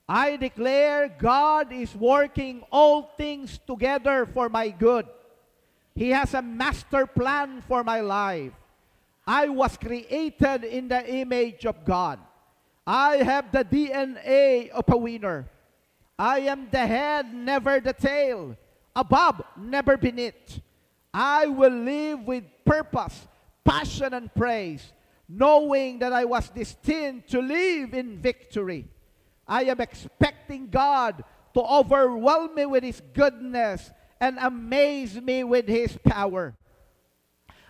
I declare God is working all things together for my good. He has a master plan for my life. I was created in the image of God. I have the DNA of a winner. I am the head, never the tail. Above, never beneath. I will live with purpose, passion, and praise, knowing that I was destined to live in victory. I am expecting God to overwhelm me with His goodness and amaze me with His power.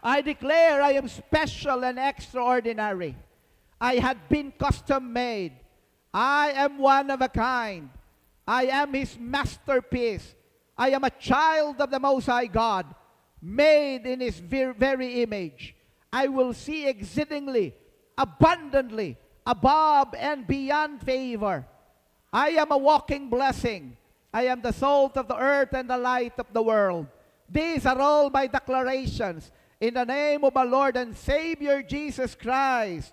I declare I am special and extraordinary. I had been custom-made. I am one of a kind. I am His masterpiece. I am a child of the Most High God, made in His very image. I will see exceedingly, abundantly, above and beyond favor. I am a walking blessing. I am the salt of the earth and the light of the world. These are all my declarations. In the name of our Lord and Savior Jesus Christ.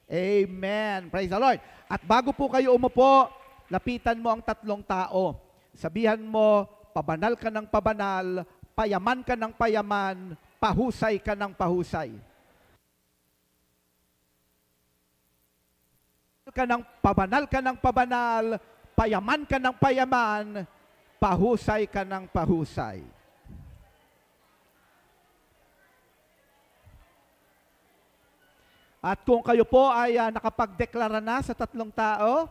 Amen. Praise the Lord. At bago po kayo umupo, lapitan mo ang tatlong tao. Sabihan mo, pabanal ka ng pabanal, payaman ka ng payaman, pahusay ka ng pahusay. Pabanal ka ng pabanal, payaman ka ng payaman, pahusay ka ng pahusay. At kung kayo po ay nakapagdeklara na sa tatlong tao,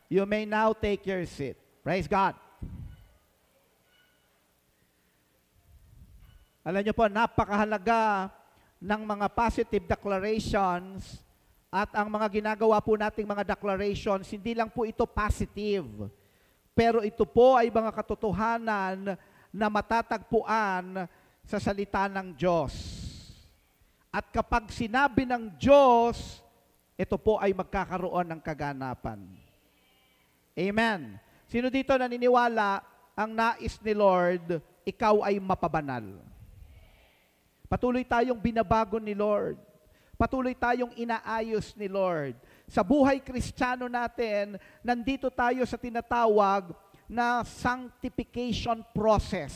you may now take your seat. Praise God. Alam niyo po, napakahalaga ng mga positive declarations at ang mga ginagawa po nating mga declarations, hindi lang po ito positive, pero ito po ay mga katotohanan na matatagpuan sa salita ng Diyos. At kapag sinabi ng Diyos, ito po ay magkakaroon ng kaganapan. Amen. Sino dito naniniwala ang nais ni Lord, ikaw ay mapabanal? Patuloy tayong binabago ni Lord. Patuloy tayong inaayos ni Lord. Sa buhay Kristiyano natin, nandito tayo sa tinatawag na sanctification process.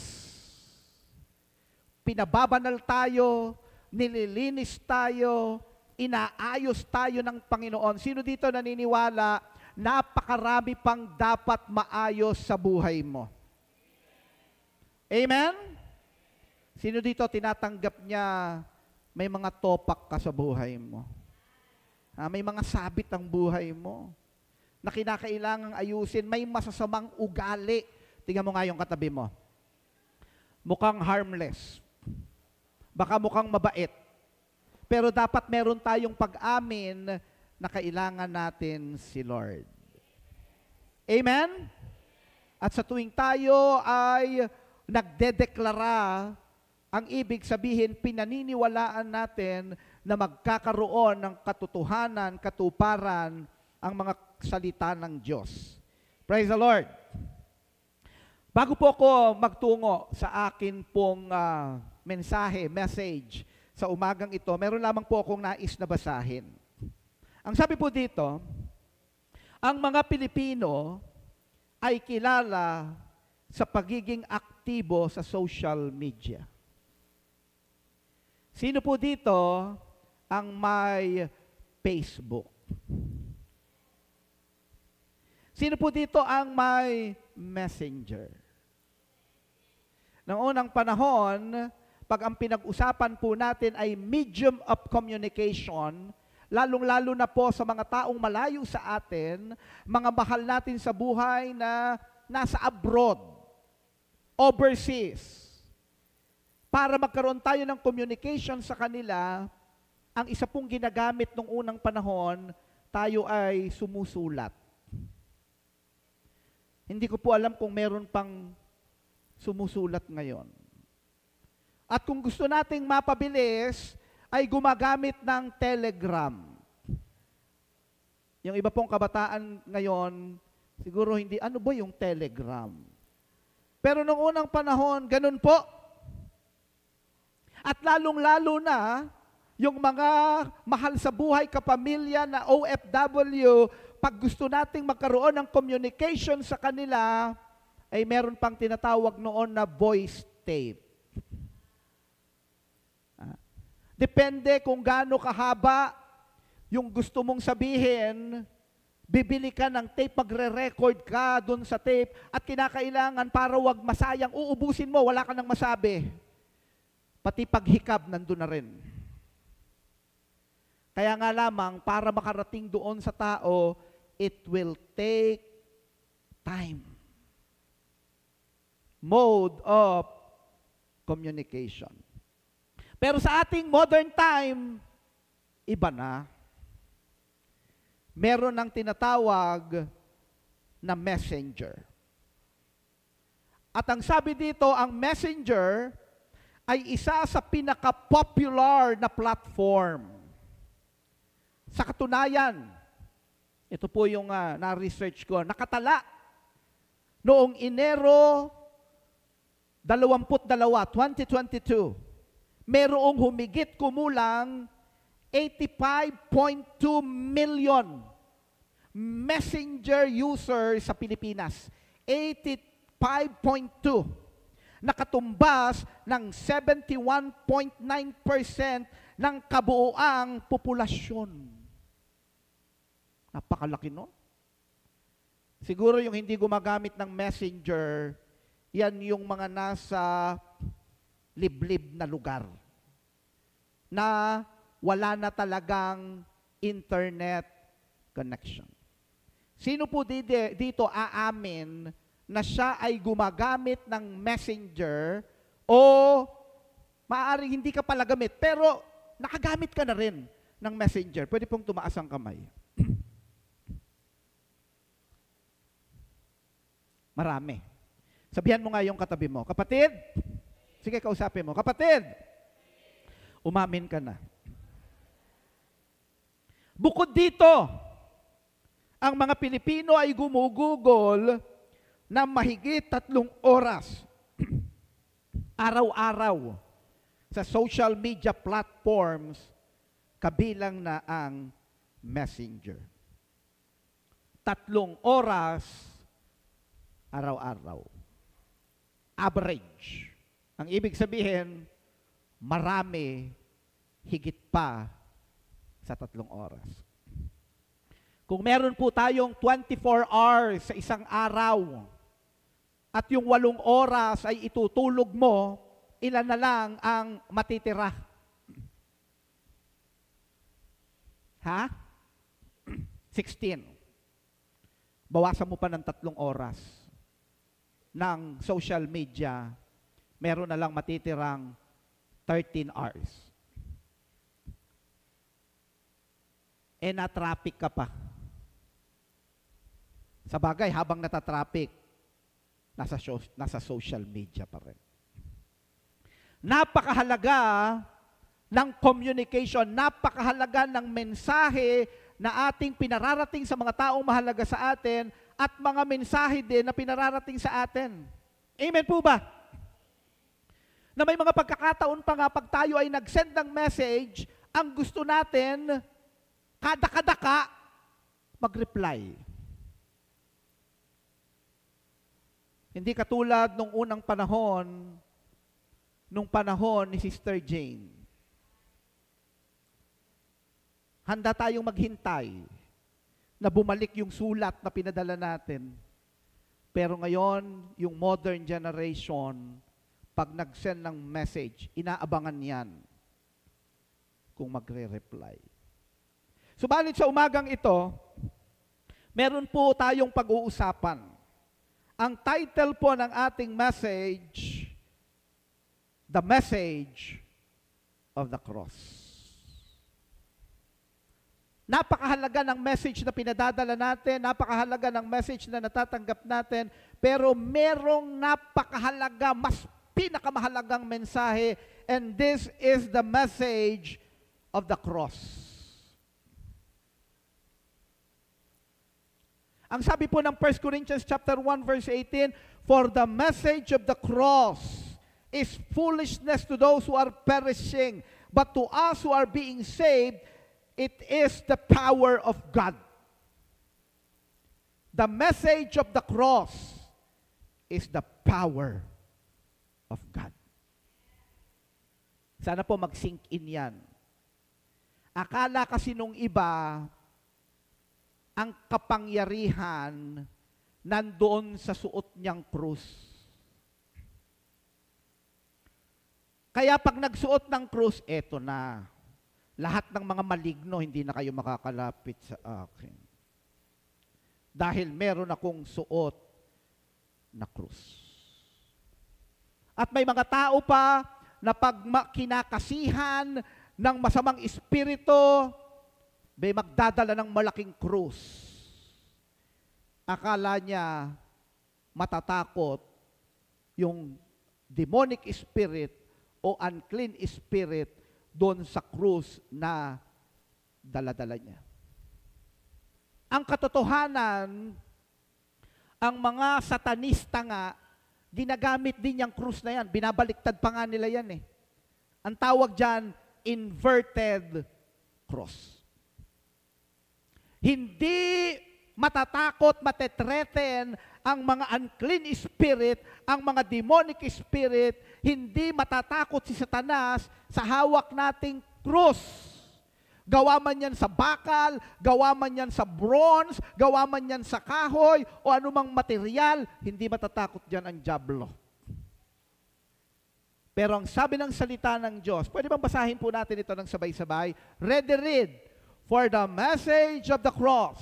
Pinababanal tayo, nililinis tayo, inaayos tayo ng Panginoon. Sino dito naniniwala, napakarami pang dapat maayos sa buhay mo? Amen? Sino dito tinatanggap niya, may mga topak ka sa buhay mo? May mga sabit ang buhay mo na kinakailangang ayusin, may masasamang ugali. Tingnan mo nga yung katabi mo. Mukhang harmless. Baka mukhang mabait. Pero dapat meron tayong pag-amin na kailangan natin si Lord. Amen? At sa tuwing tayo ay nagdedeklara, ang ibig sabihin, pinaniniwalaan natin na magkakaroon ng katotohanan, katuparan ang mga salita ng Diyos. Praise the Lord. Bago po ako magtungo sa akin pong message sa umagang ito, meron lamang po akong nais na basahin. Ang sabi po dito, ang mga Pilipino ay kilala sa pagiging aktibo sa social media. Sino po dito ang may Facebook? Sino po dito ang may Messenger? Noong unang panahon, pag ang pinag-usapan po natin ay medium of communication, lalong-lalo na po sa mga taong malayo sa atin, mga mahal natin sa buhay na nasa abroad, overseas. Para magkaroon tayo ng communication sa kanila, ang isa pong ginagamit nung unang panahon, tayo ay sumusulat. Hindi ko po alam kung meron pang sumusulat ngayon. At kung gusto nating mapabilis, ay gumagamit ng Telegram. Yung iba pong kabataan ngayon, siguro hindi, ano ba yung Telegram? Pero nung unang panahon, ganun po. At lalong-lalo na, yung mga mahal sa buhay kapamilya na OFW, pag gusto nating magkaroon ng communication sa kanila, ay meron pang tinatawag noon na voice tape. Depende kung gaano kahaba yung gusto mong sabihin, bibili ka ng tape, magre-record ka dun sa tape, at kinakailangan para wag masayang, uubusin mo, wala ka nang masabi. Pati paghikab, nandun na rin. Kaya nga lamang, para makarating doon sa tao, it will take time. Mode of communication. Pero sa ating modern time, iba na. Meron ng tinatawag na messenger. At ang sabi dito, ang messenger ay isa sa pinaka-popular na platform. Sa katunayan, ito po yung na-research ko, nakatala noong Enero 2022, merong humigit kumulang 85.2 million messenger users sa Pilipinas. 85.2. Nakatumbas ng 71.9% ng kabuuang populasyon. Napakalaki, no? Siguro yung hindi gumagamit ng messenger, yan yung mga nasa liblib na lugar na wala na talagang internet connection. Sino po dito aamin na siya ay gumagamit ng messenger o maaaring hindi ka pala gamit, pero nakagamit ka na rin ng messenger? Pwede pong tumaas ang kamay. Marami. Sabihan mo nga yung katabi mo, kapatid, sige, kausapin mo, kapatid, umamin ka na. Bukod dito, ang mga Pilipino ay gumugugol na mahigit 3 oras araw-araw sa social media platforms, kabilang na ang messenger. 3 oras araw-araw. Average. Ang ibig sabihin, marami, higit pa sa 3 oras. Kung meron po tayong 24 hours sa isang araw, at yung 8 oras ay itutulog mo, ilan na lang ang matitira? Ha? 16. Bawasan mo pa ng 3 oras ng social media, meron na lang matitirang 13 hours. Eh, na-traffic ka pa. Sa bagay, habang nata-traffic, nasa social media pa rin. Napakahalaga ng communication, napakahalaga ng mensahe na ating pinararating sa mga taong mahalaga sa atin at mga mensahe din na pinararating sa atin. Amen po ba? Na may mga pagkakataon pa nga pag tayo ay nag-send ng message, ang gusto natin, kada-kadaka, mag-reply. Hindi katulad nung unang panahon, nung panahon ni Sister Jane. Handa tayong maghintay na bumalik yung sulat na pinadala natin. Pero ngayon, yung modern generation, pag nag-send ng message, inaabangan yan kung magre-reply. Subalit sa umagang ito, meron po tayong pag-uusapan. Ang title po ng ating message, The Message of the Cross. Napakahalaga ng message na pinadadala natin, napakahalaga ng message na natatanggap natin, pero merong napakahalaga, mas pinakamahalagang mensahe, and this is the message of the cross. Ang sabi po ng 1 Corinthians chapter 1 verse 18, for the message of the cross is foolishness to those who are perishing, but to us who are being saved, it is the power of God. The message of the cross is the power of God. Sana po mag-sink in yan. Akala kasi nung iba, ang kapangyarihan nandoon sa suot niyang krus. Kaya pag nagsuot ng krus, eto na. Lahat ng mga maligno, hindi na kayo makakalapit sa akin. Dahil meron akong suot na krus. At may mga tao pa na pag kinakasihan ng masamang espiritu, may magdadala ng malaking krus. Akala niya matatakot yung demonic spirit o unclean spirit doon sa krus na dala-dala niya. Ang katotohanan, ang mga satanista nga, ginagamit din yung krus na yan. Binabaliktad pa nga nila yan eh. Ang tawag dyan, inverted cross. Hindi matatakot, matetreten ang mga unclean spirit, ang mga demonic spirit, hindi matatakot si Satanas sa hawak nating krus. Gawa man yan sa bakal, gawa man yan sa bronze, gawa man yan sa kahoy, o anumang material, hindi matatakot dyan ang dyablo. Pero ang sabi ng salita ng Diyos, pwede bang basahin po natin ito ng sabay-sabay? Ready, read. For the message of the cross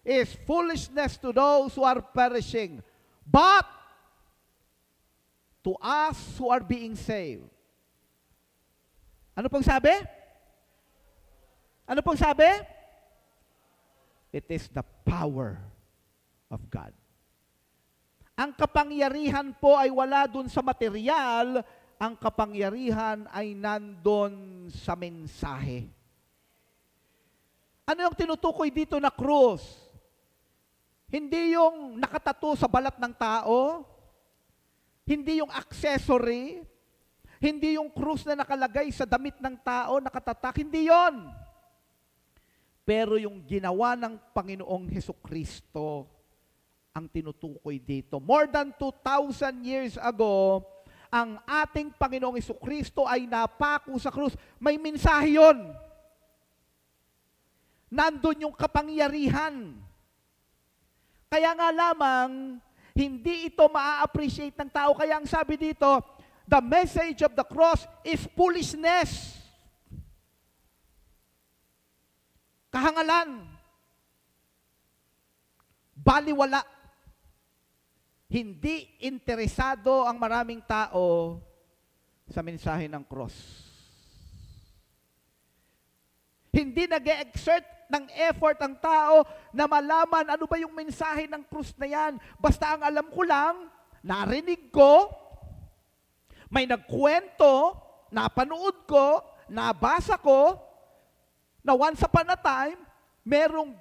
is foolishness to those who are perishing, but to us who are being saved. Ano pong sabi? Ano pong sabi? It is the power of God. Ang kapangyarihan po ay wala dun sa material, ang kapangyarihan ay nandun sa mensahe. Ano yung tinutukoy dito na krus? Hindi yung nakatato sa balat ng tao, hindi yung accessory, hindi yung krus na nakalagay sa damit ng tao, nakatatak, hindi yon. Pero yung ginawa ng Panginoong Hesukristo ang tinutukoy dito. More than 2,000 years ago, ang ating Panginoong Hesukristo ay napako sa krus. May mensahe yun. Nandun yung kapangyarihan. Kaya nga lamang, hindi ito maa-appreciate ng tao. Kaya ang sabi dito, the message of the cross is foolishness. Kahangalan. Baliwala. Hindi interesado ang maraming tao sa mensahe ng cross. Hindi nag-exert ng effort ang tao na malaman ano ba yung mensahe ng krus na yan. Basta ang alam ko lang, narinig ko, may nagkwento, napanood ko, nabasa ko, na once upon a time, merong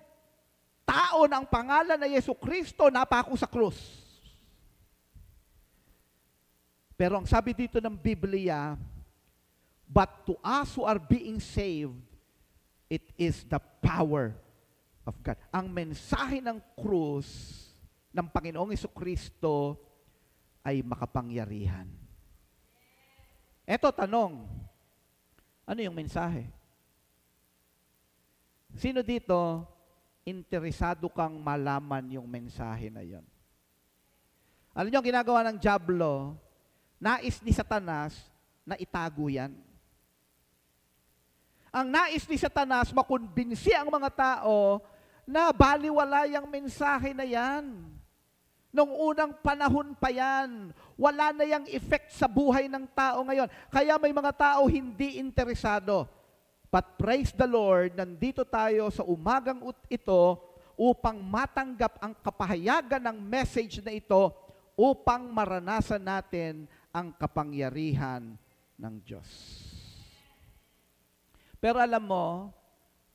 tao na ang pangalan na Jesucristo napako sa krus. Pero ang sabi dito ng Biblia, but to us who are being saved, it is the power of God. Ang mensahe ng krus ng Panginoong Jesucristo ay makapangyarihan. Eto tanong, ano yung mensahe? Sino dito interesado kang malaman yung mensahe na yon? Alam niyo ang ginagawa ng dyablo? Nais ni Satanas na itago yan. Ang nais ni Satanas makumbinsi ang mga tao na baliwala yung mensahe na yan. Nung unang panahon pa yan, wala na yung effect sa buhay ng tao ngayon. Kaya may mga tao hindi interesado. But praise the Lord, nandito tayo sa umagang ito upang matanggap ang kapahayagan ng message na ito upang maranasan natin ang kapangyarihan ng Diyos. Pero alam mo,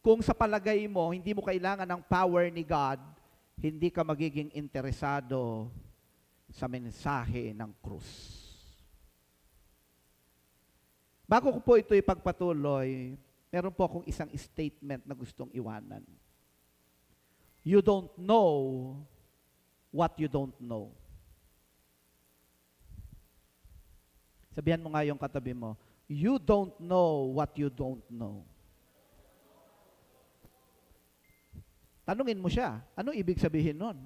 kung sa palagay mo, hindi mo kailangan ng power ni God, hindi ka magiging interesado sa mensahe ng krus. Bago ko po ito ipagpatuloy, meron po akong isang statement na gustong iwanan. You don't know what you don't know. Sabihan mo nga yung katabi mo, you don't know what you don't know. Tanungin mo siya, ano ibig sabihin nun?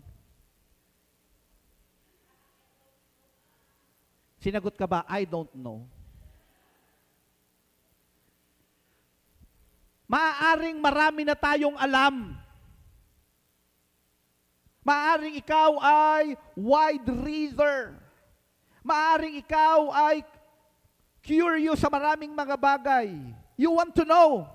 Sinagot ka ba, I don't know. Maaaring marami na tayong alam. Maaaring ikaw ay wide reader. Maaaring ikaw ay curious sa maraming mga bagay. You want to know.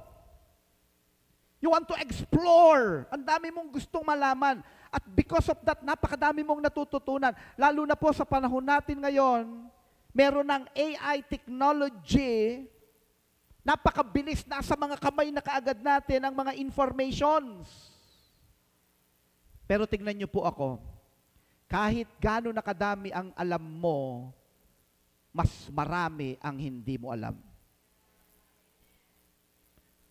You want to explore. Ang dami mong gustong malaman. At because of that, napakadami mong natututunan. Lalo na po sa panahon natin ngayon, meron ng AI technology. Napakabilis na sa mga kamay na kaagad natin ang mga informations. Pero tignan niyo po ako, kahit gaano nakadami ang alam mo, mas marami ang hindi mo alam.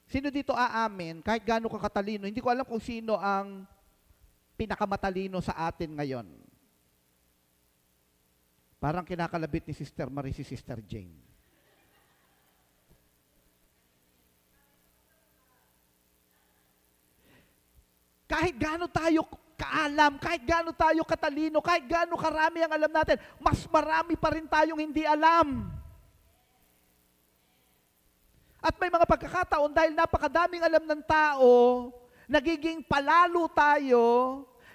Sino dito aamin, kahit gaano ka katalino, hindi ko alam kung sino ang pinakamatalino sa atin ngayon. Parang kinakalabit ni Sister Marie si Sister Jane. Kahit gaano tayo kaalam, kahit gaano tayo katalino, kahit gaano karami ang alam natin, mas marami pa rin tayong hindi alam. At may mga pagkakataon dahil napakadaming alam ng tao, nagiging palalo tayo,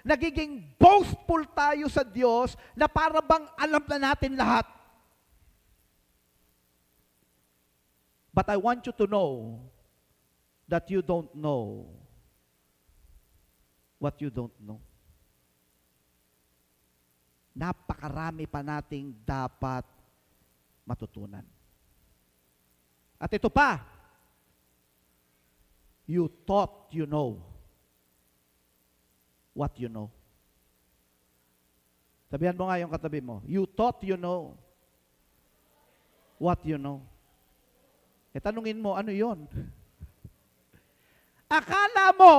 nagiging boastful tayo sa Diyos na para bang alam na natin lahat. But I want you to know that you don't know what you don't know. Napakarami pa nating dapat matutunan. At ito pa, you thought you know what you know. Sabihan mo nga yung katabi mo, you thought you know what you know. E tanungin mo, ano yon? Akala mo,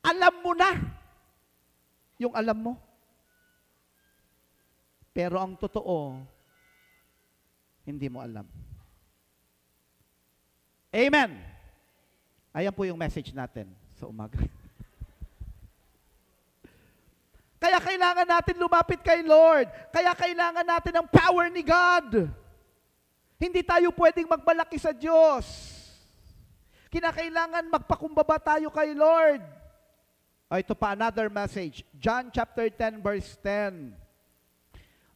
alam mo na yung alam mo. Pero ang totoo, hindi mo alam. Amen! Ayan po yung message natin sa umaga. Kaya kailangan natin lumapit kay Lord. Kaya kailangan natin ang power ni God. Hindi tayo pwedeng magbalaki sa Diyos. Kinakailangan magpakumbaba tayo kay Lord. Ito pa, another message. John chapter 10, verse 10.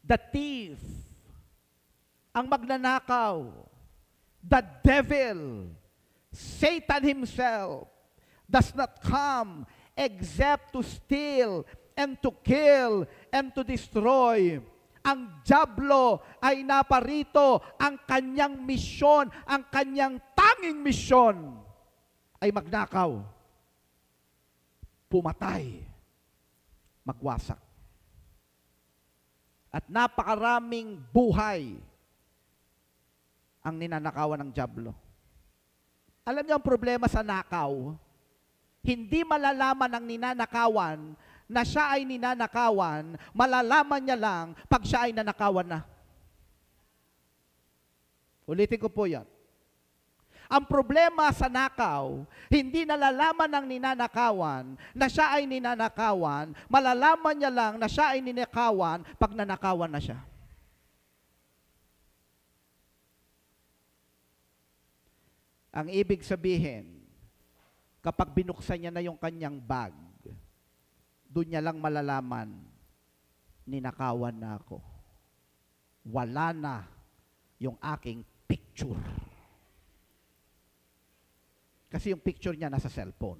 The thief, ang magnanakaw, the devil, Satan himself, does not come except to steal and to kill and to destroy. Ang diablo ay naparito, ang kanyang misyon, ang kanyang tanging misyon ay magnakaw, pumatay, magwasak. At napakaraming buhay ang ninanakawan ng diablo. Alam niyo ang problema sa nakaw? Hindi malalaman ng ninanakawan na siya ay ninanakawan, malalaman niya lang pag siya ay nanakawan na. Ulitin ko po yan. Ang problema sa nakaw, hindi nalalaman ng ninanakawan na siya ay ninanakawan, malalaman niya lang na siya ay ninakawan pag nanakawan na siya. Ang ibig sabihin, kapag binuksan niya na yung kanyang bag, doon niya lang malalaman, ninakawan na ako. Wala na yung aking picture. Kasi yung picture niya nasa cellphone.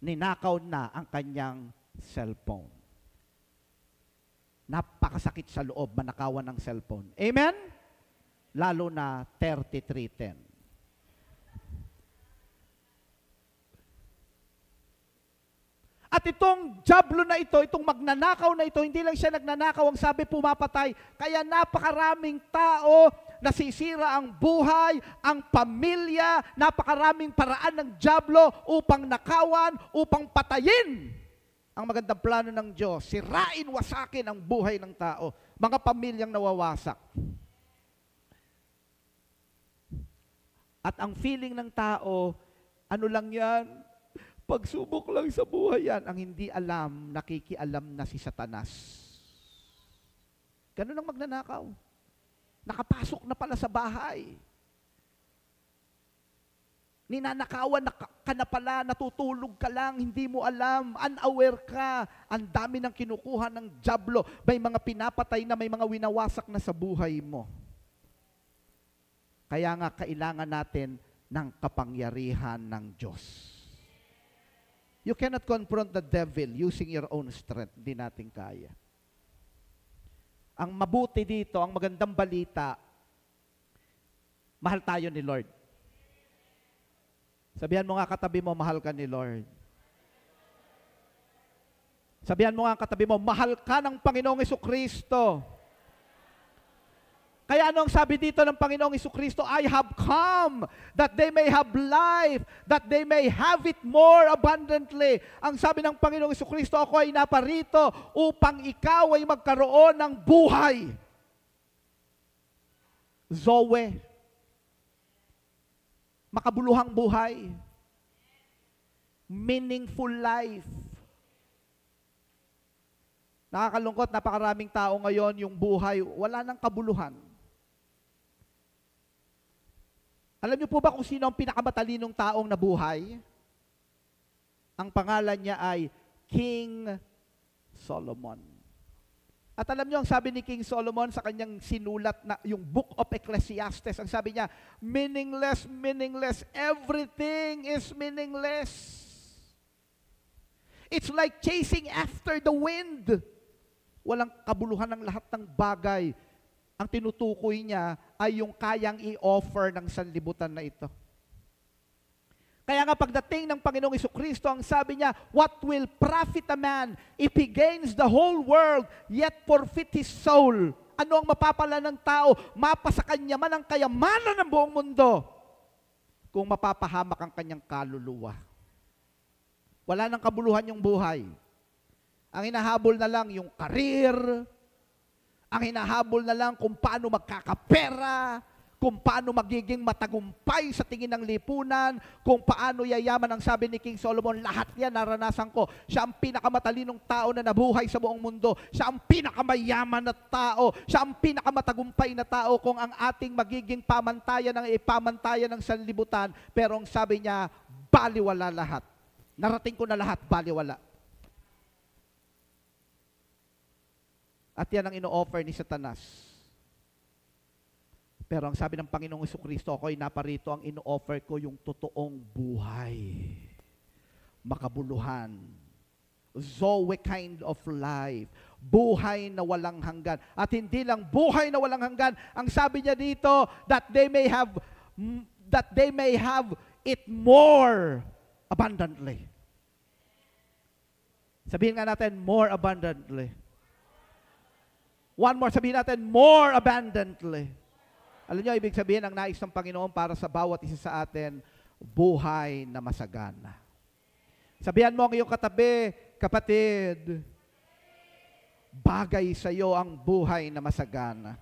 Ninakaw na ang kanyang cellphone. Napakasakit sa loob manakawan ng cellphone. Amen? Lalo na 3310. At At itong diablo na ito, itong magnanakaw na ito, hindi lang siya nagnanakaw, ang sabi pumapatay. Kaya napakaraming tao, nasisira ang buhay, ang pamilya, napakaraming paraan ng diablo upang nakawan, upang patayin ang magandang plano ng Diyos. Sirain, wasakin ang buhay ng tao. Mga pamilyang nawawasak. At ang feeling ng tao, ano lang yan? Pagsubok lang sa buhay yan. Ang hindi alam, nakikialam na si Satanas. Ganun ang magnanakaw. Nakapasok na pala sa bahay. Ninanakawan ka na pala, natutulog ka lang, hindi mo alam, unaware ka. Ang dami ng kinukuha ng diablo. May mga pinapatay na, may mga winawasak na sa buhay mo. Kaya nga kailangan natin ng kapangyarihan ng Diyos. You cannot confront the devil using your own strength. Hindi natin kaya. Ang mabuti dito, ang magandang balita, mahal tayo ni Lord. Sabihan mo nga katabi mo, mahal ka ni Lord. Sabihan mo nga katabi mo, mahal ka ng Panginoong Jesucristo. Kaya ano ang sabi dito ng Panginoong Jesucristo? I have come that they may have life, that they may have it more abundantly. Ang sabi ng Panginoong Jesucristo, ako ay naparito upang ikaw ay magkaroon ng buhay. Zoe. Makabuluhang buhay. Meaningful life. Nakakalungkot, napakaraming tao ngayon, yung buhay, wala nang kabuluhan. Alam niyo po ba kung sino ang pinakamatalinong taong nabuhay? Ang pangalan niya ay King Solomon. At alam niyo, ang sabi ni King Solomon sa kanyang sinulat na yung Book of Ecclesiastes, ang sabi niya, meaningless, meaningless, everything is meaningless. It's like chasing after the wind. Walang kabuluhan ng lahat ng bagay. Ang tinutukoy niya ay yung kayang i-offer ng sanlibutan na ito. Kaya nga pagdating ng Panginoong Jesucristo, ang sabi niya, what will profit a man if he gains the whole world, yet forfeit his soul? Ano ang mapapala ng tao? Mapasa kanya man ang kayamanan ng buong mundo kung mapapahamak ang kanyang kaluluwa. Wala nang kabuluhan yung buhay. Ang hinahabol na lang yung karir, ang hinahabol na lang kung paano magkakapera, kung paano magiging matagumpay sa tingin ng lipunan, kung paano yayaman. Ang sabi ni King Solomon, lahat yan naranasan ko. Siya ang pinakamatalinong tao na nabuhay sa buong mundo. Siya ang pinakamayaman na tao. Siya ang pinakamatagumpay na tao kung ang ating magiging pamantayan ng ipamantayan ng sanlibutan. Pero ang sabi niya, baliwala lahat. Narating ko na lahat, baliwala. At yan ang ino-offer ni Satanas. Pero ang sabi ng Panginoong Jesucristo, ako ay naparito, ang ino-offer ko yung totoong buhay. Makabuluhan. Zoe kind of life. Buhay na walang hanggan. At hindi lang buhay na walang hanggan, ang sabi niya dito, that they may have it more abundantly. Sabihin nga natin, more abundantly. One more, sabihin natin, more abundantly. Alam niyo, ibig sabihin, ang nais ng Panginoon para sa bawat isa sa atin, buhay na masagana. Sabihan mo ang iyong katabi, kapatid, bagay sa iyo ang buhay na masagana.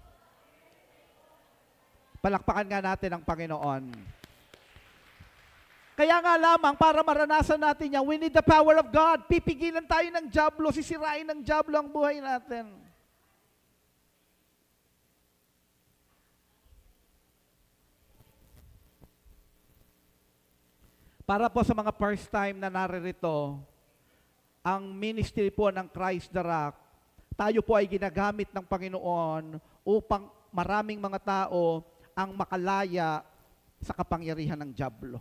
Palakpakan nga natin ang Panginoon. Kaya nga lamang, para maranasan natin yan, we need the power of God. Pipigilan tayo ng diablo, sisirain ng diablo ang buhay natin. Para po sa mga first time na naririto, ang ministry po ng Christ the Rock, tayo po ay ginagamit ng Panginoon upang maraming mga tao ang makalaya sa kapangyarihan ng diablo.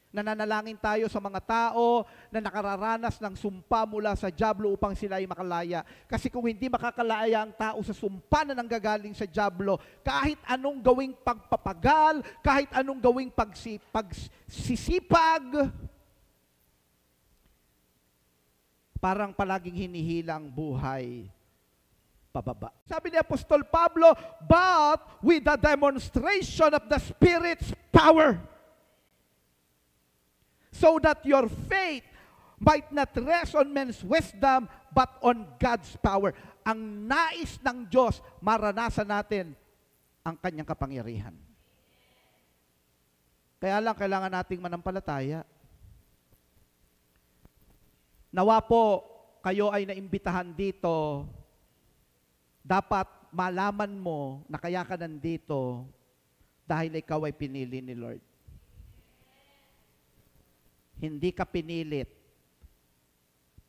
Nananalangin tayo sa mga tao na nakararanas ng sumpa mula sa diablo upang sila ay makalaya. Kasi kung hindi makakalaya ang tao sa sumpa na nanggagaling sa diablo, kahit anong gawing pagpapagal, kahit anong gawing pagsisipag, Parang palaging hinihila ang buhay pababa. Sabi ni Apostol Pablo, but with the demonstration of the Spirit's power, so that your faith might not rest on men's wisdom, but on God's power. Ang nais ng Diyos, maranasan natin ang kanyang kapangyarihan. Kaya lang, kailangan nating manampalataya. Nawa po, kayo ay naimbitahan dito. Dapat malaman mo na kaya ka nandito dahil ikaw ay pinili ni Lord. Hindi ka pinilit.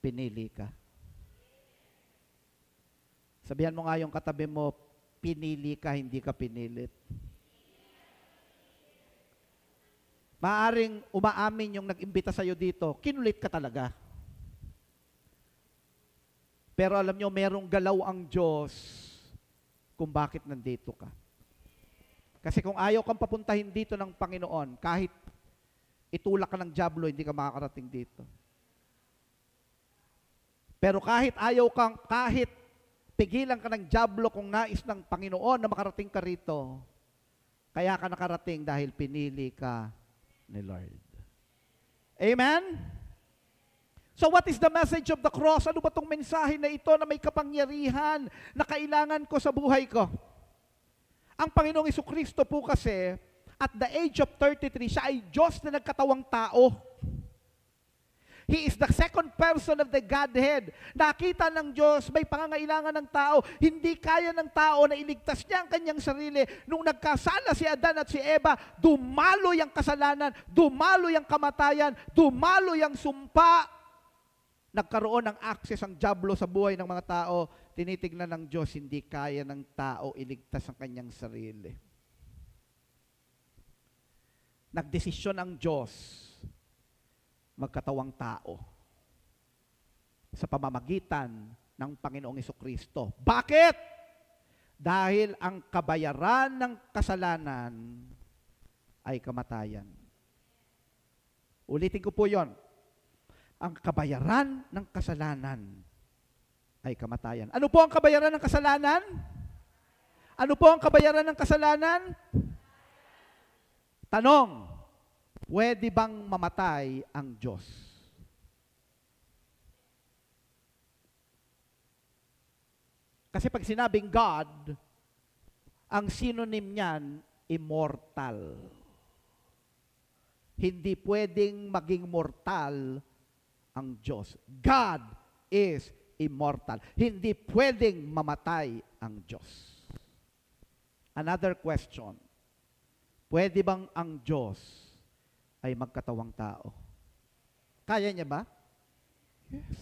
Pinili ka. Sabihan mo nga yung katabi mo, pinili ka, hindi ka pinilit. Maaring umaamin yung nag-imbita sa'yo dito, kinulit ka talaga. Pero alam nyo, merong galaw ang Diyos kung bakit nandito ka. Kasi kung ayaw kang papuntahin dito ng Panginoon, kahit itulak ka ng dyablo, hindi ka makakarating dito. Pero kahit kahit pigilan ka ng dyablo kung nais ng Panginoon na makarating ka rito, kaya ka nakarating dahil pinili ka ni Lord. Amen? So what is the message of the cross? Ano ba itong mensahe na ito na may kapangyarihan na kailangan ko sa buhay ko? Ang Panginoong Jesucristo po kasi, at the age of 33, siya ay Diyos na nagkatawang tao. He is the second person of the Godhead. Nakita ng Diyos, may pangangailangan ng tao. Hindi kaya ng tao na iligtas niya ang kanyang sarili. Nung nagkasala si Adan at si Eva, dumaloy ang kasalanan, dumaloy ang kamatayan, dumaloy ang sumpa. Nagkaroon ng access ang dyablo sa buhay ng mga tao. Tinitignan ng Diyos, hindi kaya ng tao iligtas ang kanyang sarili. Nagdesisyon ang Diyos magkatawang tao sa pamamagitan ng Panginoong Jesucristo. Bakit? Dahil ang kabayaran ng kasalanan ay kamatayan. Ulitin ko po yon. Ang kabayaran ng kasalanan ay kamatayan. Ano po ang kabayaran ng kasalanan? Ano po ang kabayaran ng kasalanan? Tanong, pwede bang mamatay ang Diyos? Kasi pag sinabing God, ang synonym niyan, immortal. Hindi pwedeng maging mortal ang Diyos. God is immortal. Hindi pwedeng mamatay ang Diyos. Another question. Pwede bang ang Diyos ay magkatawang tao? Kaya niya ba? Yes.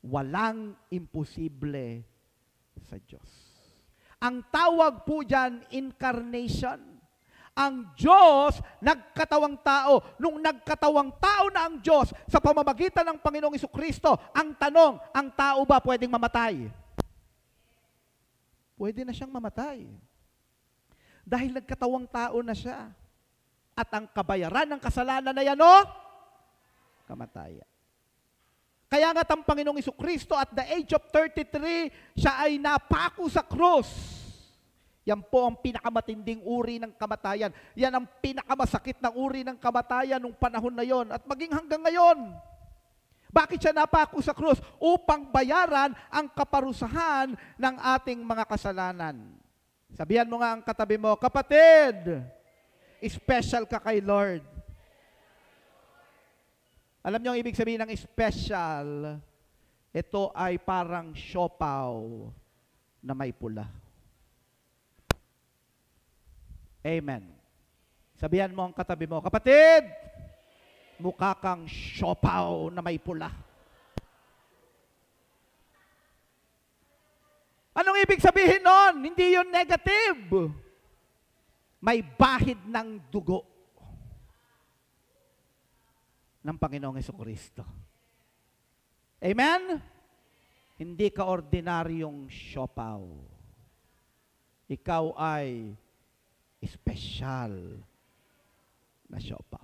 Walang imposible sa Diyos. Ang tawag po dyan, incarnation. Ang Diyos, nagkatawang tao. Nung nagkatawang tao na ang Diyos sa pamamagitan ng Panginoong Jesucristo, ang tanong, ang tao ba pwedeng mamatay? Pwede na siyang mamatay. Dahil nagkatawang tao na siya. At ang kabayaran ng kasalanan na yan, kamatayan. Kaya nga't ang Panginoong Jesucristo at the age of 33, siya ay napako sa krus. Yan po ang pinakamatinding uri ng kamatayan. Yan ang pinakamasakit na uri ng kamatayan nung panahon na yon at maging hanggang ngayon. Bakit siya napako sa krus? Upang bayaran ang kaparusahan ng ating mga kasalanan. Sabihan mo nga ang katabi mo, kapatid, special ka kay Lord. Alam niyo ang ibig sabihin ng special? Ito ay parang siopaw na may pula. Amen. Sabihan mo ang katabi mo, kapatid, mukha kang siopaw na may pula. Anong ibig sabihin nun? Hindi yun negative. May bahid ng dugo ng Panginoong Jesucristo. Amen? Hindi ka ordinaryong siopaw. Ikaw ay special na siopaw.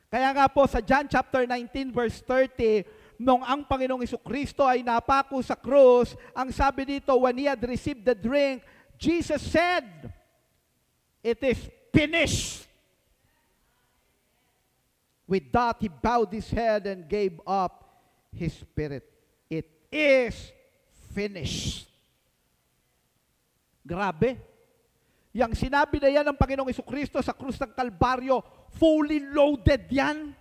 Kaya nga po sa John chapter 19 verse 30, nung ang Panginoong Jesucristo ay napako sa krus, ang sabi dito, when He had received the drink, Jesus said, "It is finished." With that, He bowed His head and gave up His spirit. It is finished. Grabe. Yang sinabi na yan ng Panginoong Jesucristo sa krus ng Kalbaryo, fully loaded yan.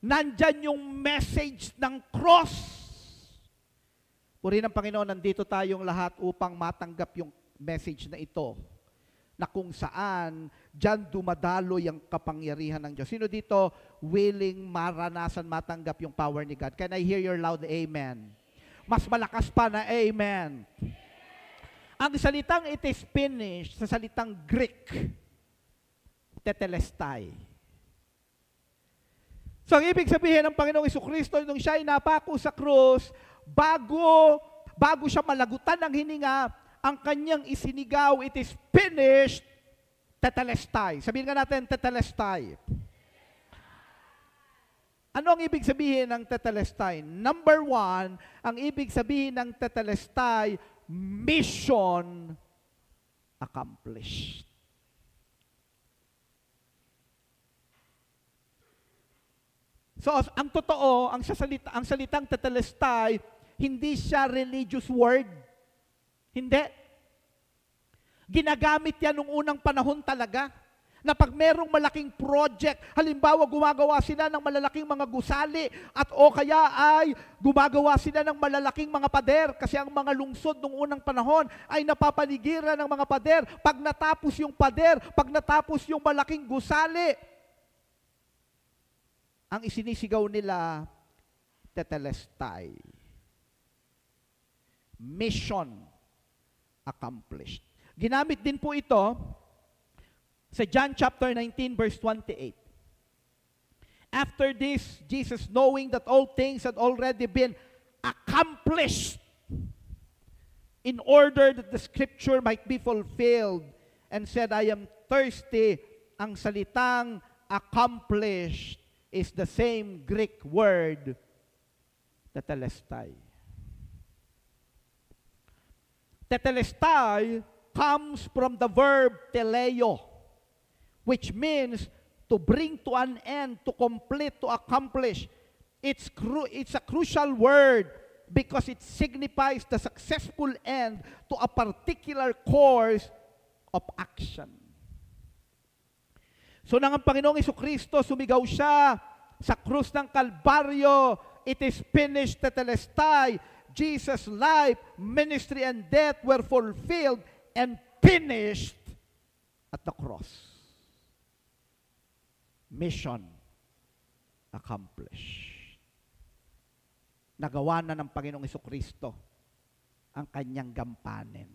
Nandyan yung message ng cross. Puri ng Panginoon, nandito tayong lahat upang matanggap yung message na ito, na kung saan dyan dumadalo yung kapangyarihan ng Diyos. Sino dito willing maranasan, matanggap yung power ni God? Can I hear your loud amen? Mas malakas pa na amen. Ang salitang "it is finished" sa salitang Greek, tetelestai. So, ang ibig sabihin ng Panginoong Jesucristo, nung siya ay napako sa krus, bago siya malagutan ng hininga, ang kanyang isinigaw, "It is finished," tetelestai. Sabihin nga natin, tetelestai. Ano ang ibig sabihin ng tetelestai? Number one, ang ibig sabihin ng tetelestai, mission accomplished. So, ang totoo, ang salitang tetelestai, hindi siya religious word. Hindi. Ginagamit yan nung unang panahon talaga, na pag merong malaking project, halimbawa gumagawa sila ng malalaking mga gusali, at o kaya ay gumagawa sila ng malalaking mga pader, kasi ang mga lungsod nung unang panahon ay napapaligiran ng mga pader. Pag natapos yung pader, pag natapos yung malaking gusali, ang isinisigaw nila, tetelestai. Mission accomplished. Ginamit din po ito sa John chapter 19, verse 28. After this, Jesus, knowing that all things had already been accomplished, in order that the scripture might be fulfilled, and said, "I am thirsty." Ang salitang accomplished is the same Greek word, tetelestai. Tetelestai comes from the verb teleo, which means to bring to an end, to complete, to accomplish. It's a crucial word because it signifies the successful end to a particular course of action. So nang ang Panginoong Jesucristo, sumigaw siya sa krus ng Kalbaryo, "It is finished," tetelestai. Jesus' life, ministry, and death were fulfilled and finished at the cross. Mission accomplished. Nagawa na ng Panginoong Jesucristo ang kanyang gampanin,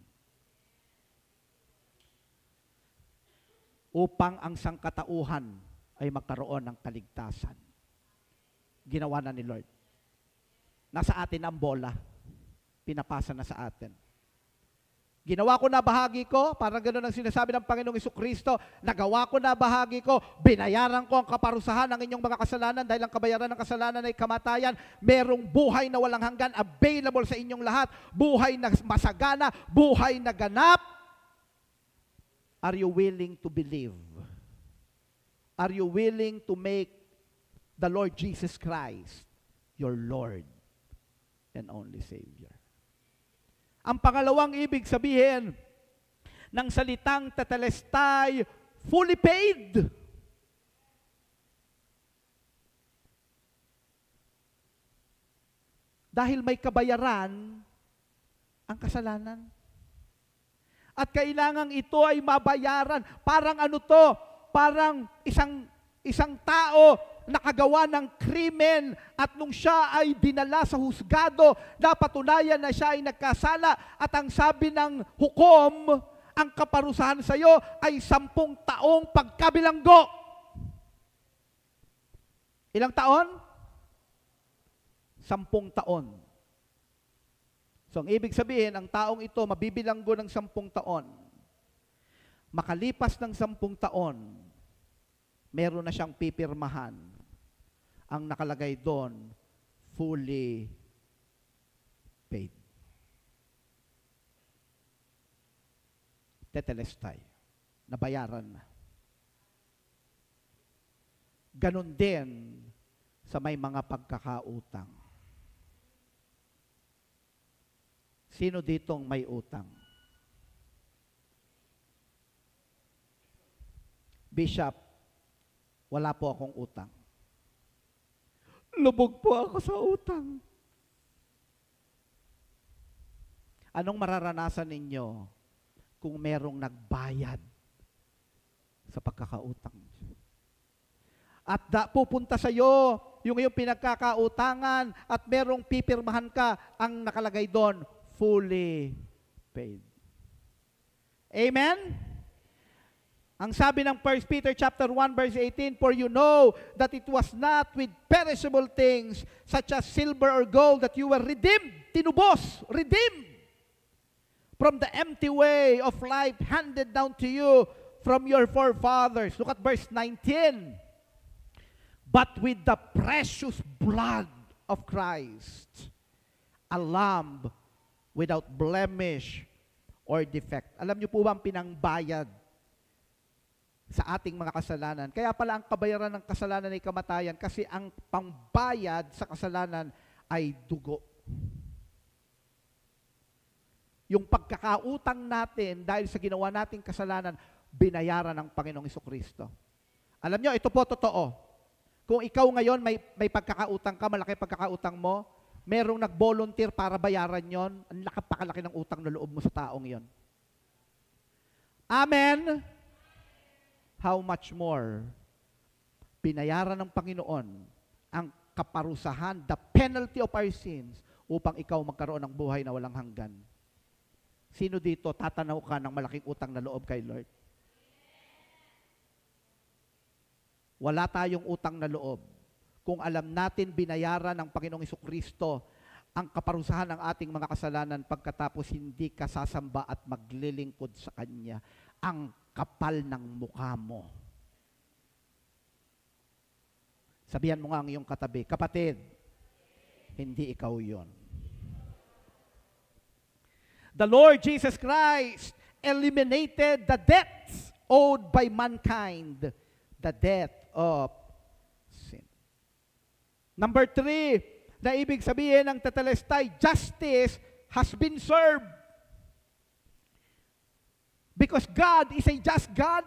upang ang sangkatauhan ay magkaroon ng kaligtasan. Ginawa na ni Lord. Nasa atin ang bola. Pinapasa na sa atin. Ginawa ko na bahagi ko, parang gano'n ang sinasabi ng Panginoong Jesucristo, nagawa ko na bahagi ko, binayaran ko ang kaparusahan ng inyong mga kasalanan, dahil ang kabayaran ng kasalanan ay kamatayan. Merong buhay na walang hanggan, available sa inyong lahat, buhay na masagana, buhay na ganap. Are you willing to believe? Are you willing to make the Lord Jesus Christ your Lord and only Savior? Ang pangalawang ibig sabihin ng salitang tetelestai, fully paid. Dahil may kabayaran ang kasalanan. At kailangan ito ay mabayaran. Parang ano to? Parang isang tao nakagawa ng krimen, at nung siya ay dinala sa husgado, napatunayan na siya ay nagkasala, at ang sabi ng hukom, ang kaparusahan sa iyo ay 10 taong pagkabilanggo. Ilang taon? 10 taon. So, ang ibig sabihin, ang taong ito mabibilanggo ng 10 taon. Makalipas ng 10 taon, meron na siyang pipirmahan. ang nakalagay doon, fully paid. Tetelestai. Nabayaran na. Ganon din sa may mga pagkakautang. Sino ditong may utang? Bishop, wala po akong utang. Lubog po ako sa utang. Anong mararanasan ninyo kung merong nagbayad sa pagkakautang? At pupunta sa iyo yung iyong pinagkakautangan at merong pipirmahan ka, ang nakalagay doon, fully paid. Amen? Ang sabi ng 1 Peter chapter 1 verse 18, for you know that it was not with perishable things such as silver or gold that you were redeemed, tinubos, redeemed from the empty way of life handed down to you from your forefathers. Look at verse 19. But with the precious blood of Christ, a lamb without blemish or defect. Alam niyo po ba ang pinangbayad sa ating mga kasalanan? Kaya pala ang kabayaran ng kasalanan ay kamatayan, kasi ang pangbayad sa kasalanan ay dugo. Yung pagkakautang natin dahil sa ginawa nating kasalanan, binayaran ng Panginoong Jesucristo. Alam nyo, ito po totoo. Kung ikaw ngayon may pagkakautang ka, malaki pagkakautang mo, merong nag-volunteer para bayaran yon, ang pakalaki ng utang na loob mo sa taong yon. Amen? How much more binayaran ng Panginoon ang kaparusahan, the penalty of our sins, upang ikaw magkaroon ng buhay na walang hanggan. Sino dito tatanaw ka ng malaking utang na loob kay Lord? Wala tayong utang na loob kung alam natin binayaran ng Panginoong Jesucristo ang kaparusahan ng ating mga kasalanan, pagkatapos hindi ka sasamba at maglilingkod sa Kanya. Ang kapal ng mukha mo. Sabihan mo nga ang iyong katabi, kapatid, hindi ikaw yon. The Lord Jesus Christ eliminated the debts owed by mankind, the debt of sin. Number 3, na ibig sabihin ng tetelestai, justice has been served. Because God is a just God.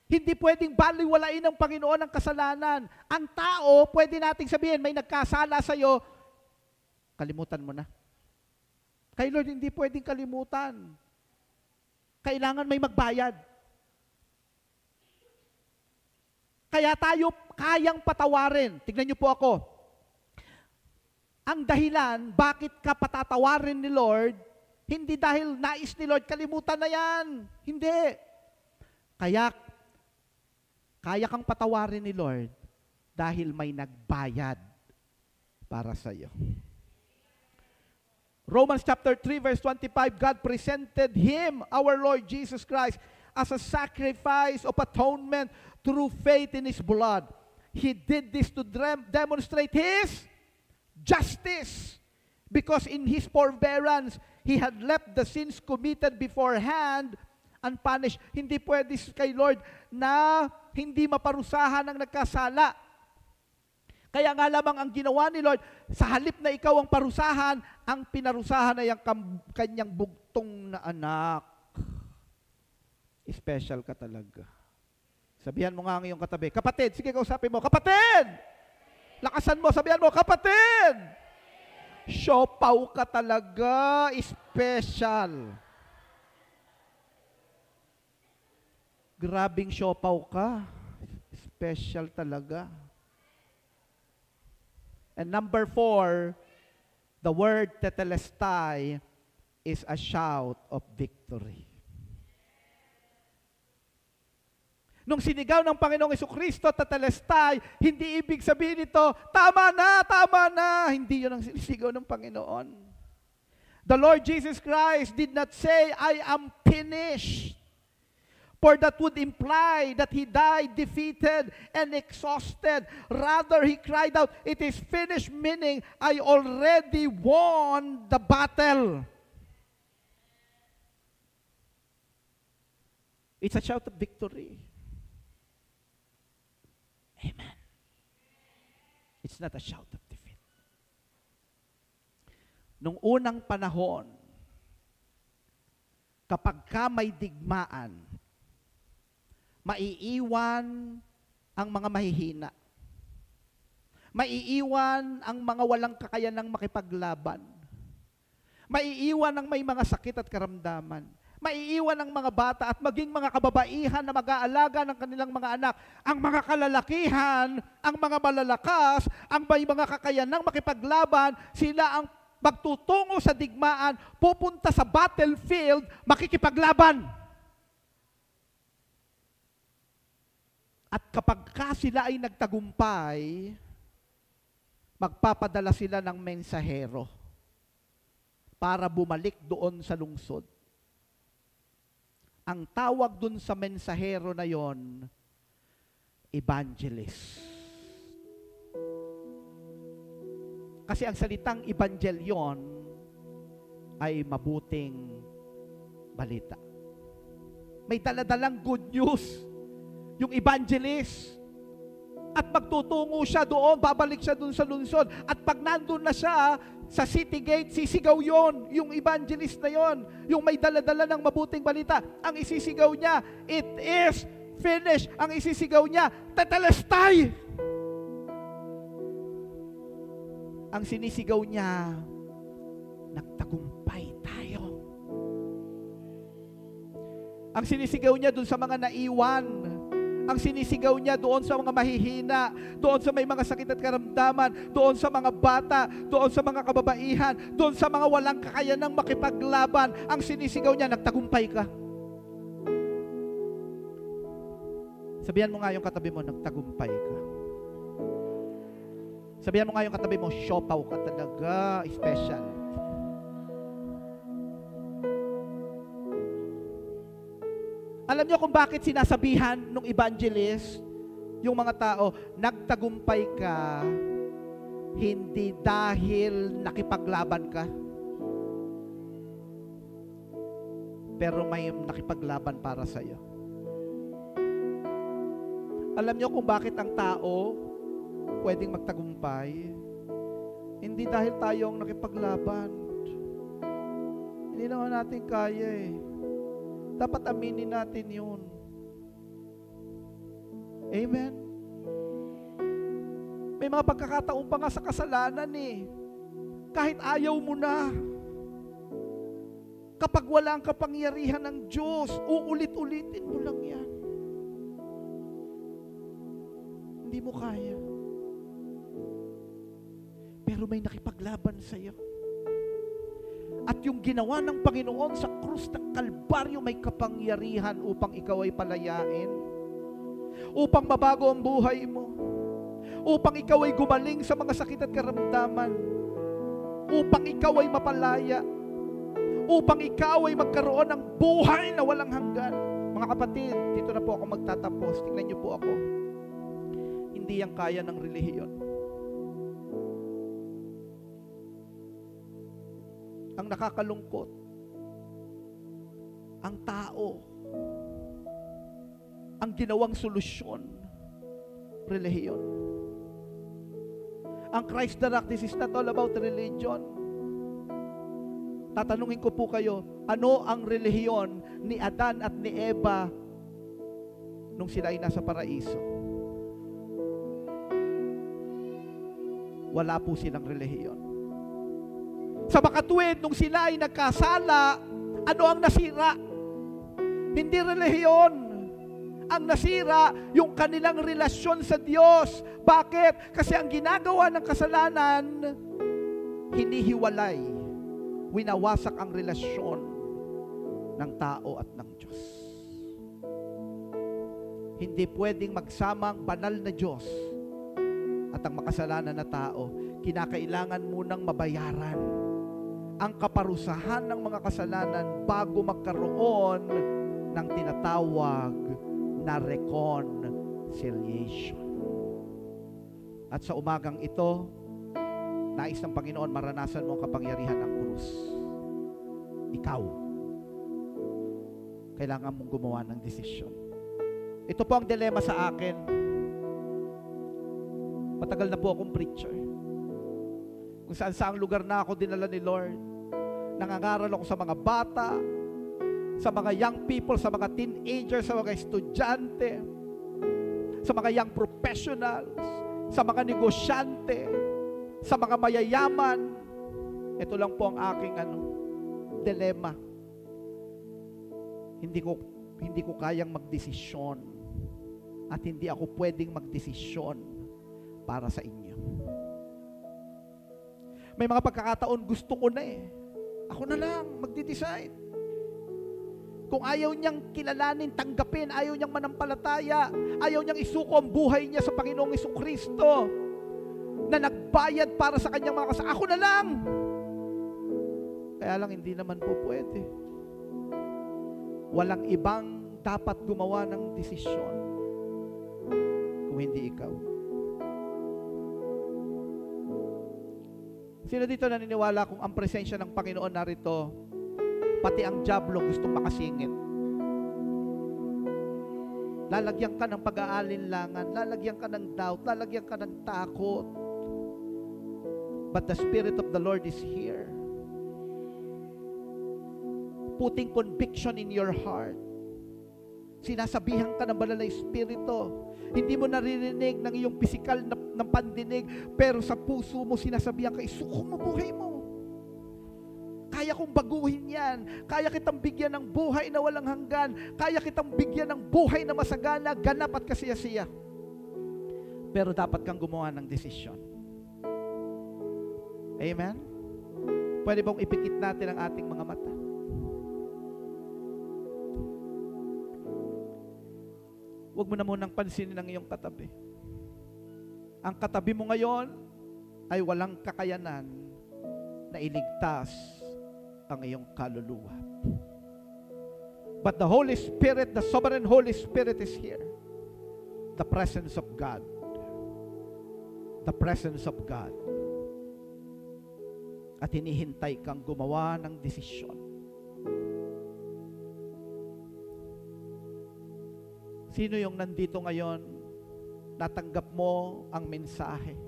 Hindi pwedeng baliwalain ng Panginoon ang kasalanan. Ang tao, pwede nating sabihin, may nagkasala sa'yo, kalimutan mo na. Kay Lord, hindi pwedeng kalimutan. Kailangan may magbayad. Kaya tayo kayang patawarin. Tignan niyo po ako. Ang dahilan, bakit ka patatawarin ni Lord, hindi dahil nais ni Lord, kalimutan na yan. Hindi. Kaya kang patawarin ni Lord dahil may nagbayad para sa iyo. Romans chapter 3 verse 25, God presented Him, our Lord Jesus Christ, as a sacrifice of atonement through faith in His blood. He did this to demonstrate His justice, because in His forbearance, He had left the sins committed beforehand unpunished. Hindi pwede kay Lord na hindi maparusahan ang nagkasala. Kaya nga lamang ang ginawa ni Lord, sa halip na ikaw ang parusahan, ang pinarusahan ay ang kanyang bugtong na anak. Special ka talaga. Sabihan mo nga ang iyong katabi, kapatid, sige kausapin mo, kapatid! Lakasan mo, sabihan mo, kapatid! Siopaw ka talaga, special. Grabing siopaw ka, special talaga. And number 4, the word tetelestai is a shout of victory. Nung sinigaw ng Panginoong Jesucristo, tetelestai, hindi ibig sabihin ito, tama na, tama na. Hindi yun ang sinisigaw ng Panginoon. The Lord Jesus Christ did not say, I am finished. for that would imply that he died defeated and exhausted. Rather, he cried out, "It is finished," meaning, I already won the battle. It's a shout of victory. Amen. It's not a shout of defeat. Nung unang panahon, kapag ka may digmaan, maiiwan ang mga mahihina. Maiiwan ang mga walang kakayanang makipaglaban. Maiiwan ang may mga sakit at karamdaman. Maiiwan ang mga bata at maging mga kababaihan na mag-aalaga ng kanilang mga anak. Ang mga kalalakihan, ang mga malalakas, ang may mga kakayanang makipaglaban, sila ang magtutungo sa digmaan, pupunta sa battlefield, makikipaglaban. At kapag ka sila ay nagtagumpay, magpapadala sila ng mensahero para bumalik doon sa lungsod. Ang tawag dun sa mensahero na yon, evangelist. Kasi ang salitang evangelyon ay mabuting balita. May daladalang good news yung evangelist. At magtutungo siya doon, babalik siya doon sa lungsod. At pag nandun na siya sa city gate, sisigaw yon, yung evangelist na yon, yung may daladala ng mabuting balita. Ang isisigaw niya, "It is finished." Ang isisigaw niya, "Tetelestai." Ang sinisigaw niya, "Nagtagumpay tayo." Ang sinisigaw niya doon sa mga naiwan. Ang sinisigaw niya doon sa mga mahihina, doon sa may mga sakit at karamdaman, doon sa mga bata, doon sa mga kababaihan, doon sa mga walang kakayanang makipaglaban. Ang sinisigaw niya, "Nagtagumpay ka." Sabihan mo nga yung katabi mo, "Nagtagumpay ka." Sabihan mo nga yung katabi mo, "Siopaw ka talaga, special." Alam niyo kung bakit sinasabihan ng evangelist yung mga tao, "Nagtagumpay ka," hindi dahil nakipaglaban ka, pero may nakipaglaban para sa iyo. Alam niyo kung bakit ang tao pwedeng magtagumpay? Hindi dahil tayong nakipaglaban. Hindi naman natin kaya eh. Dapat aminin natin yun. Amen? May mga pagkakataon pa nga sa kasalanan eh. Kahit ayaw mo na. Kapag wala ang kapangyarihan ng Diyos, uulit-ulitin mo lang yan. Hindi mo kaya. Pero may nakipaglaban sa iyo. At yung ginawa ng Panginoon sa krus ng Kalbaryo may kapangyarihan upang ikaw ay palayain, upang mabago ang buhay mo, upang ikaw ay gumaling sa mga sakit at karamdaman, upang ikaw ay mapalaya, upang ikaw ay magkaroon ng buhay na walang hanggan. Mga kapatid, dito na po ako magtatapos. Tingnan niyo po ako. Hindi yan kaya ng relihiyon. Ang nakakalungkot, ang tao, ang ginawang solusyon, relihiyon. Ang Christ the Rock, this is not all about religion. Tatanungin ko po kayo, ano ang relihiyon ni Adan at ni Eva nung sila ay nasa paraiso? Wala po silang relihiyon. Sa makatuwid, nung sila ay nagkasala, ano ang nasira? Hindi relihiyon. Ang nasira, yung kanilang relasyon sa Diyos. Bakit? Kasi ang ginagawa ng kasalanan, hinihiwalay. Winawasak ang relasyon ng tao at ng Diyos. Hindi pwedeng magsama ang banal na Diyos at ang makasalanan na tao. Kinakailangan munang mabayaran ang kaparusahan ng mga kasalanan bago magkaroon ng tinatawag na reconciliation. At sa umagang ito, nais ng Panginoon maranasan mo ang kapangyarihan ng krus. Ikaw, kailangan mong gumawa ng desisyon. Ito po ang dilema sa akin. Matagal na po akong preacher. Kung saan-saang lugar na ako dinala ni Lord. Nangangaral ako sa mga bata, sa mga young people, sa mga teenagers, sa mga estudyante, sa mga young professionals, sa mga negosyante, sa mga mayayaman. Ito lang po ang aking dilema. Hindi ko kayang magdesisyon at hindi ako pwedeng magdesisyon para sa inyo. May mga pagkakataon gusto ko na ako na lang magde-decide. Kung ayaw niyang kilalanin, tanggapin, ayaw niyang manampalataya, ayaw niyang isuko ang buhay niya sa Panginoong Jesucristo na nagbayad para sa kanyang mga kasalanan, ako na lang. Kaya lang hindi naman po pwede. Walang ibang dapat gumawa ng desisyon kung hindi ikaw. Sino dito naniniwala kung ang presensya ng Panginoon narito, pati ang dyablo gustong makasingit? Lalagyan ka ng pag-aalinlangan, lalagyan ka ng doubt, lalagyan ka ng takot. But the Spirit of the Lord is here, putting conviction in your heart. Sinasabihan ka ng banal na Espiritu. Hindi mo naririnig ng iyong pisikal ng pandinig, pero sa puso mo sinasabihan ka, isuko mo buhay mo. Kaya kong baguhin yan. Kaya kitang bigyan ng buhay na walang hanggan. Kaya kitang bigyan ng buhay na masagana, ganap at kasiyasiya. Pero dapat kang gumawa ng desisyon. Amen? Pwede bang ipikit natin ang ating mga mata? Huwag mo na munang pansinin ang iyong katabi. Ang katabi mo ngayon ay walang kakayanan na iligtas ang iyong kaluluwa. But the Holy Spirit, the sovereign Holy Spirit is here. The presence of God. The presence of God. At hinihintay kang gumawa ng desisyon. Sino yung nandito ngayon, natanggap mo ang mensahe?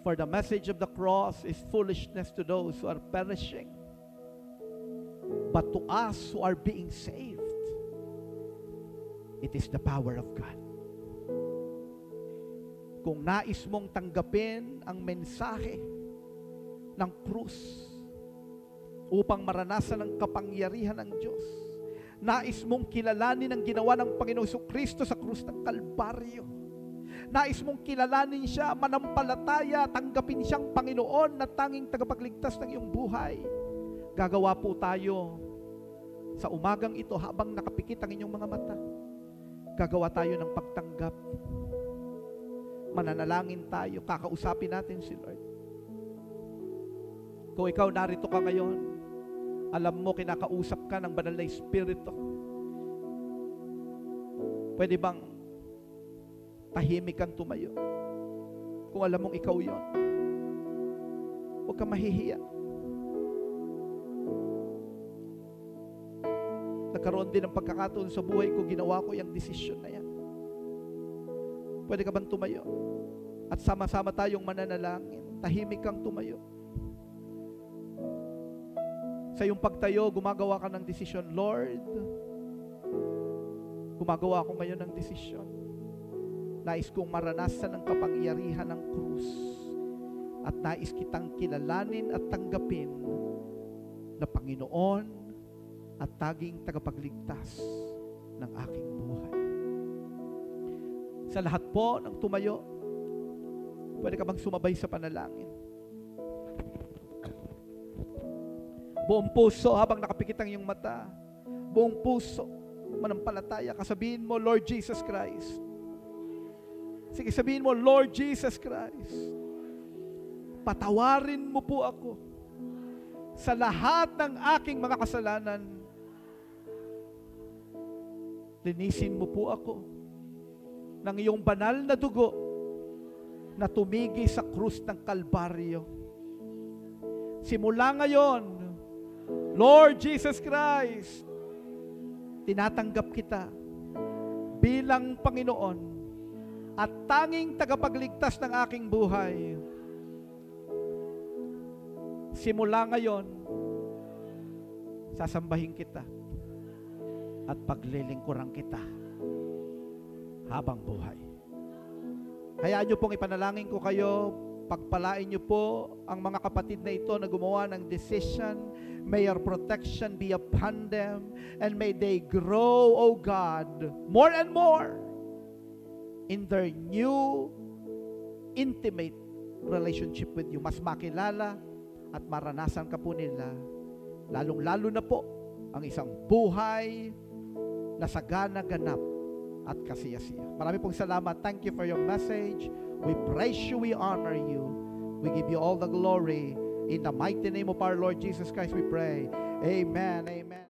For the message of the cross is foolishness to those who are perishing, but to us who are being saved, it is the power of God. Kung nais mong tanggapin ang mensahe ng krus upang maranasan ang kapangyarihan ng Diyos, nais mong kilalanin ang ginawa ng Panginoong Jesucristo sa krus ng Kalbaryo, nais mong kilalanin siya, manampalataya, tanggapin siyang Panginoon na tanging tagapagligtas ng iyong buhay, gagawa po tayo sa umagang ito habang nakapikit ang inyong mga mata. Gagawa tayo ng pagtanggap. Mananalangin tayo, kakausapin natin si Lord. Kung ikaw narito ka ngayon, alam mo kinakausap ka ng banal na Espiritu, pwede bang tahimik kang tumayo? Kung alam mong ikaw yon, huwag kang mahihiya. Nagkaroon din ng pagkakataon sa buhay ko, ginawa ko yung desisyon na yan. Pwede ka bang tumayo? At sama-sama tayong mananalangin. Tahimik kang tumayo. Sa iyong pagtayo, gumagawa ka ng desisyon. Lord, gumagawa ako ngayon ng desisyon. Nais kong maranasan ang kapangyarihan ng krus. At nais kitang kilalanin at tanggapin na Panginoon at taging tagapagligtas ng aking buhay. Sa lahat po ng tumayo, pwede ka bang sumabay sa panalangin? Buong puso, habang nakapikit ang iyong mata, buong puso, manampalataya ka, sabihin mo, Lord Jesus Christ. Sige, sabihin mo, Lord Jesus Christ, patawarin mo po ako sa lahat ng aking mga kasalanan. Linisin mo po ako ng iyong banal na dugo na tumigi sa krus ng Kalbaryo. Simula ngayon, Lord Jesus Christ, tinatanggap kita bilang Panginoon at tanging tagapagligtas ng aking buhay. Simula ngayon, sasambahin kita at paglilingkuran kita habang buhay. Hayaan niyo pong ipanalangin ko kayo, pagpalain niyo po ang mga kapatid na ito na gumawa ng decision. May your protection be upon them, and may they grow, O God, more and more in their new intimate relationship with you. Mas makilala at maranasan ka po nila, lalong-lalo na po ang isang buhay na sagana, ganap at kasiyasiya. Marami pong salamat. Thank you for your message. We praise you, we honor you. We give you all the glory. In the mighty name of our Lord Jesus Christ we pray. Amen. Amen.